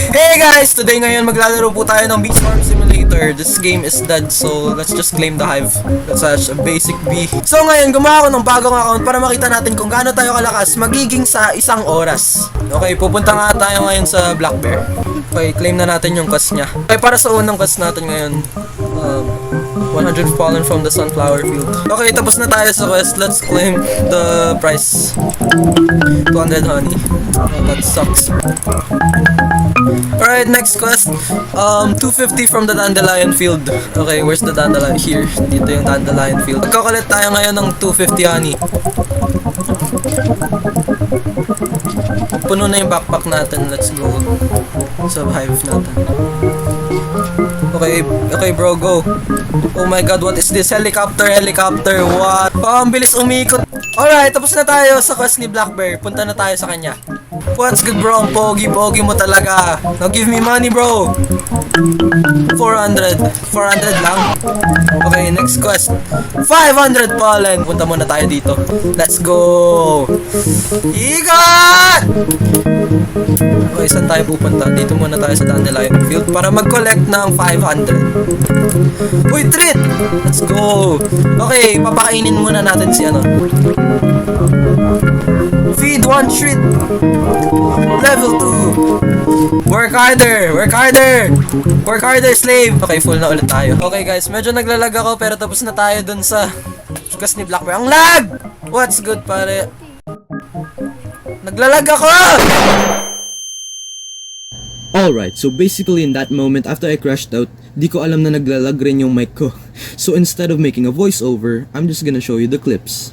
Hey guys! Today ngayon maglalaro po tayo ng Beast Farm Simulator. This game is dead, so let's just claim the hive. That's such a basic bee. So ngayon, gumawa ako ng bagong account para makita natin kung gaano tayo kalakas magiging sa isang oras. Okay, pupunta nga tayo ngayon sa Black Bear. Okay, claim na natin yung quest niya. Okay, para sa unang quest natin ngayon, 100 fallen from the sunflower field. Okay, tapos na tayo sa quest. Let's claim the price. 200 honey. Oh, that sucks. Alright, next quest. 250 from the dandelion field. Okay, where's the dandelion? Here. Dito yung dandelion field. Magkakalit tayo ngayon ng 250 honey. Puno na yung backpack natin. Let's go sa hive natin. Okay bro, go. Oh my god, what is this? Helicopter, what? Oh, ang bilis umikot. Alright, tapos na tayo sa quest ni Black Bear. Punta na tayo sa kanya. What's good bro? Ang pogi mo talaga. Now give me money bro. 400 lang. Okay, next quest. 500 pollen. Punta muna tayo dito. Let's go. Ikot! Okay, saan tayo pupunta? Dito muna tayo sa dandelion field para mag-collect ng 500. Uy, treat! Let's go. Okay, papakainin muna natin si ano. Feed one treat. Level 2. Work harder, slave. Okay, full na ulit tayo. Okay guys, medyo naglalag ako pero tapos na tayo dun sa quest ni Black Bear. Ang lag! What's good pare? Naglalag ako! Alright, so basically in that moment after I crashed out, di ko alam na naglalag rin yung mic ko. So instead of making a voiceover, I'm just gonna show you the clips.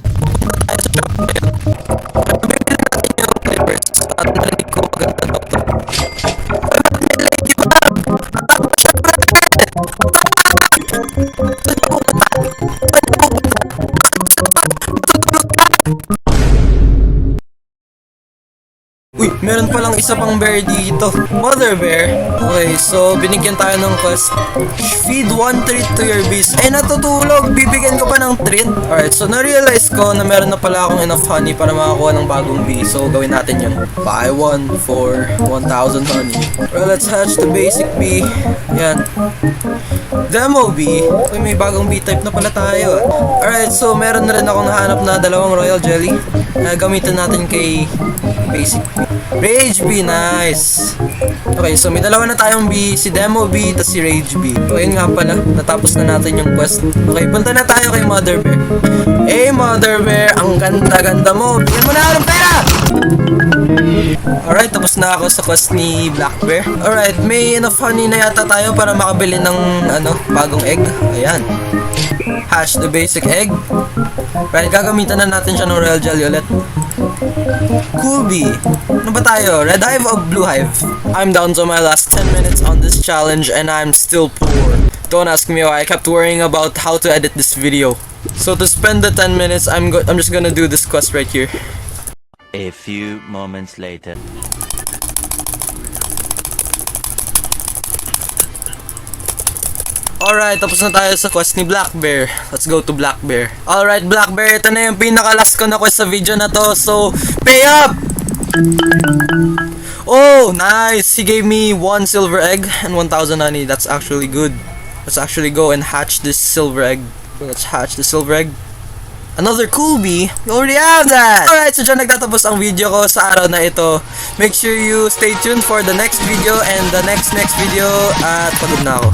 Uy, meron palang isa pang bear dito. Mother bear. Okay, so binigyan tayo ng quest. Feed one treat to your bees. Eh, natutulog. Bibigyan ko pa ng treat. Alright, so na-realize ko na meron na pala akong enough honey para makakuha ng bagong bee. So, gawin natin yun. Buy one for 1,000 honey. Well, let's hatch the basic bee. Yan. Demo bee. Uy, may bagong bee type na pala tayo. Alright, so meron na rin akong nahanap na dalawang royal jelly. Gamitin natin kay basic bee. Rage bee, nice. Okay, so may dalawa na tayong bee, si Demo bee, tas si Rage bee. So yun nga pala, natapos na natin yung quest. Okay, punta na tayo kay Mother Bear. Hey Mother Bear, ang ganda-ganda mo. Bigyan mo na ako ng pera! Alright, tapos na ako sa quest ni Black Bear. Alright, may enough honey na yata tayo para makabili ng bagong egg. Ayan. Hash the basic egg. Right, gagamitan na natin siya ng royal jelly ulit. Cool bee. Ano ba tayo? Red hive o blue hive? I'm down to my last 10 minutes on this challenge and I'm still poor. Don't ask me why. I kept worrying about how to edit this video. So to spend the 10 minutes, I'm just gonna do this quest right here. A few moments later. Alright, tapos na tayo sa quest ni Black Bear. Let's go to Black Bear. Alright, Black Bear, ito na yung pinaka-last ko na quest sa video na to. So, pay up! Oh, nice! He gave me 1 silver egg and 1,000 honey. That's actually good. Let's actually go and hatch this silver egg. Let's hatch the silver egg. Another cool bee? We already have that! Alright, so dyan nagtatapos ang video ko sa araw na ito. Make sure you stay tuned for the next video and the next video at pagod na ako.